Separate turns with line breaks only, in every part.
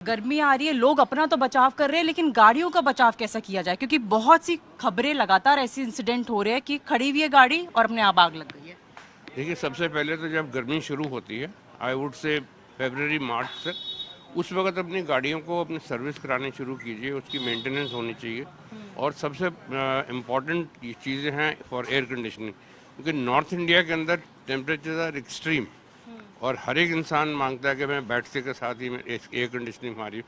गर्मी आ रही है, लोग अपना तो बचाव कर रहे हैं, लेकिन गाड़ियों का बचाव कैसा किया जाए? क्योंकि बहुत सी खबरें लगातार ऐसे इंसिडेंट हो रहे हैं कि खड़ी हुई है गाड़ी और अपने आप आग लग गई है।
देखिए, सबसे पहले तो जब गर्मी शुरू होती है, आई वुड से फरवरी मार्च से, उस वक्त अपनी गाड़ियों को अपनी सर्विस करानी शुरू कीजिए, उसकी मेंटेनेंस होनी चाहिए। और सबसे इम्पॉर्टेंट चीज़ें हैं फॉर एयर कंडीशनिंग, क्योंकि नॉर्थ इंडिया के अंदर टेम्परेचर आर एक्सट्रीम और हर एक इंसान मांगता है कि मैं बैठते के साथ ही मैं एयर कंडीशनिंग हमारी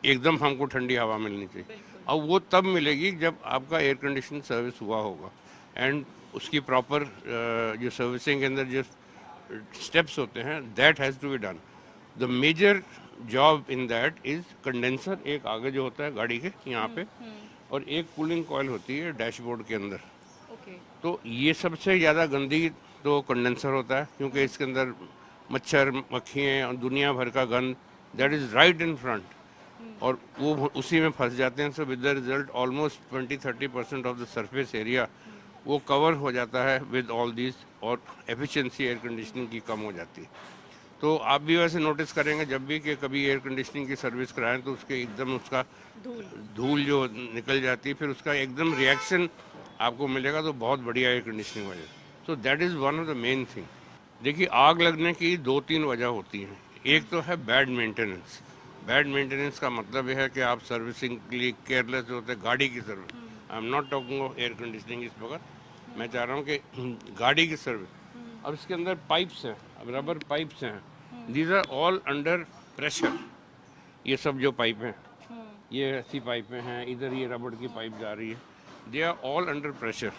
एकदम हमको ठंडी हवा मिलनी चाहिए। अब वो तब मिलेगी जब आपका एयर कंडीशन सर्विस हुआ होगा एंड उसकी प्रॉपर जो सर्विसिंग के अंदर जो स्टेप्स होते हैं that has to be done. The major job in that is condenser, एक आगे जो होता है गाड़ी के यहाँ पे, और एक कूलिंग कॉइल होती है डैशबोर्ड के अंदर। तो ये सबसे ज़्यादा गंदी तो कंडेंसर होता है, क्योंकि इसके अंदर मच्छर मक्खियाँ और दुनिया भर का गंद that is right in front, और वो उसी में फंस जाते हैं। So with the result almost 20-30% of the surface area वो कवर हो जाता है विद ऑल दिस, और एफिशिएंसी एयर कंडीशनिंग की कम हो जाती है। तो आप भी वैसे नोटिस करेंगे जब भी कि कभी एयर कंडीशनिंग की सर्विस कराएं तो उसके एकदम उसका धूल जो निकल जाती है, फिर उसका एकदम रिएक्शन आपको मिलेगा, तो बहुत बढ़िया एयर कंडीशनिंग हो जाएगी। So that is one of the main thing. देखिए, आग लगने की 2-3 वजह होती हैं। एक तो है बैड मेंटेनेंस। बैड मेंटेनेंस का मतलब यह है कि आप सर्विसिंग के लिए केयरलेस होते हैं, गाड़ी की service. I am not talking of air conditioning इस वक्त, मैं चाह रहा हूँ कि गाड़ी की सर्विस। अब इसके अंदर पाइप्स हैं, अब रबर पाइप्स हैं, these are all under pressure. ये सब जो पाइप हैं, ये ऐसी पाइपें हैं, इधर ये रबड़ की पाइप जा रही है, they are all under pressure.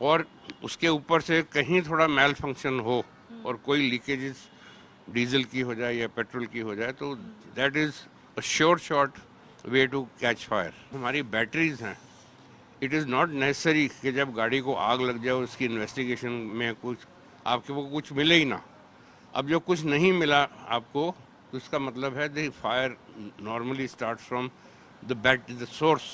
और उसके ऊपर से कहीं थोड़ा मेल फंक्शन हो और कोई लीकेजेस डीजल की हो जाए या पेट्रोल की हो जाए, तो that is a short way to catch fire. हमारी बैटरीज हैं, इट इज़ नॉट नेसेसरी कि जब गाड़ी को आग लग जाए उसकी इन्वेस्टिगेशन में कुछ आपके वो कुछ मिले ही ना। अब जो कुछ नहीं मिला आपको, तो इसका मतलब है the fire normally start from the source.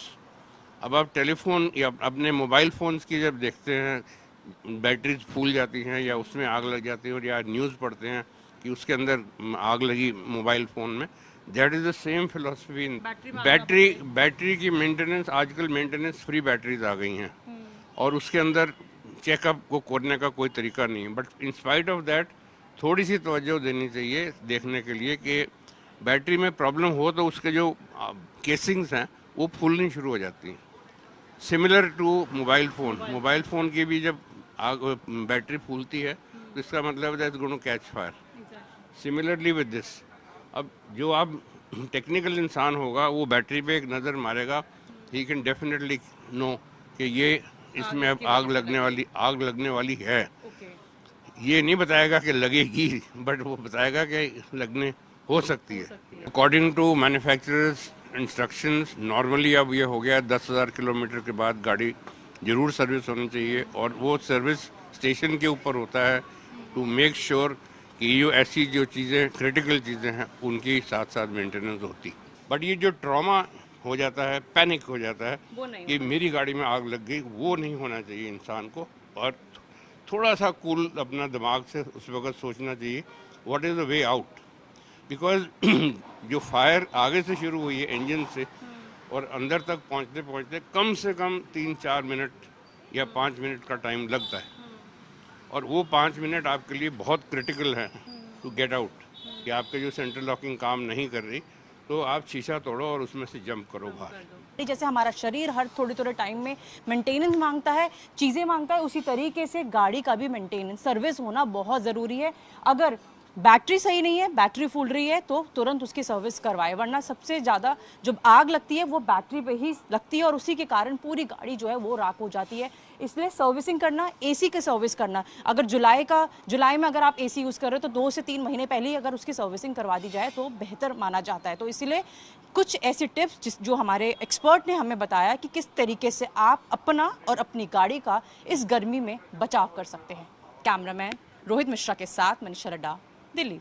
अब आप टेलीफोन या अपने मोबाइल फ़ोन्स की जब देखते हैं बैटरीज फूल जाती हैं या उसमें आग लग जाती है, और या न्यूज़ पढ़ते हैं कि उसके अंदर आग लगी मोबाइल फ़ोन में, that is the same philosophy in battery की मेंटेनेंस। आजकल मेंटेनेंस फ्री बैटरीज आ गई हैं और उसके अंदर चेकअप को करने का कोई तरीका नहीं है। But in spite of that थोड़ी सी तवज्जो देनी चाहिए देखने के लिए कि बैटरी में प्रॉब्लम हो तो उसके जो केसिंग्स हैं वो फूलनी शुरू हो जाती हैं। सिमिलर टू मोबाइल फ़ोन की भी जब आग बैटरी फूलती है तो इसका मतलब that is going to catch fire. Similarly with this, अब जो आप टेक्निकल इंसान होगा वो बैटरी पे एक नज़र मारेगा, ही कैन डेफिनेटली नो कि ये इसमें अब आग लगने वाली है। ये नहीं बताएगा कि लगेगी, बट वो बताएगा कि लगने हो सकती है। According to manufacturers instructions, normally अब ये हो गया 10,000 किलोमीटर के बाद गाड़ी ज़रूर सर्विस होनी चाहिए, और वो सर्विस स्टेशन के ऊपर होता है टू मेक श्योर कि ये ऐसी जो चीज़ें क्रिटिकल चीज़ें हैं उनकी साथ साथ मेंटेनेंस होती। बट ये जो ट्रॉमा हो जाता है, पैनिक हो जाता है कि मेरी गाड़ी में आग लग गई, वो नहीं होना चाहिए इंसान को। और थोड़ा सा कूल अपना दिमाग से उस वक्त सोचना चाहिए what is the way out, because जो फायर आगे से शुरू हुई है इंजन से, और अंदर तक पहुंचते पहुंचते कम से कम 3-4 मिनट या 5 मिनट का टाइम लगता है, और वो 5 मिनट आपके लिए बहुत क्रिटिकल है टू गेट आउट। कि आपके जो सेंट्रल लॉकिंग काम नहीं कर रही, तो आप शीशा तोड़ो और उसमें से जंप करो बाहर।
जैसे हमारा शरीर हर थोड़े थोड़े टाइम में मेंटेनेंस मांगता है, चीज़ें मांगता है, उसी तरीके से गाड़ी का भी मेंटेनेंस सर्विस होना बहुत ज़रूरी है। अगर बैटरी सही नहीं है, बैटरी फूल रही है, तो तुरंत उसकी सर्विस करवाए, वरना सबसे ज़्यादा जब आग लगती है वो बैटरी पे ही लगती है और उसी के कारण पूरी गाड़ी जो है वो राख हो जाती है। इसलिए सर्विसिंग करना, एसी की सर्विस करना, अगर जुलाई में अगर आप एसी यूज़ कर रहे हो तो 2 से 3 महीने पहले ही अगर उसकी सर्विसिंग करवा दी जाए तो बेहतर माना जाता है। तो इसलिए कुछ ऐसी टिप्स जो हमारे एक्सपर्ट ने हमें बताया कि किस तरीके से आप अपना और अपनी गाड़ी का इस गर्मी में बचाव कर सकते हैं। कैमरामैन रोहित मिश्रा के साथ मनीषा रड्डा, दिल्ली।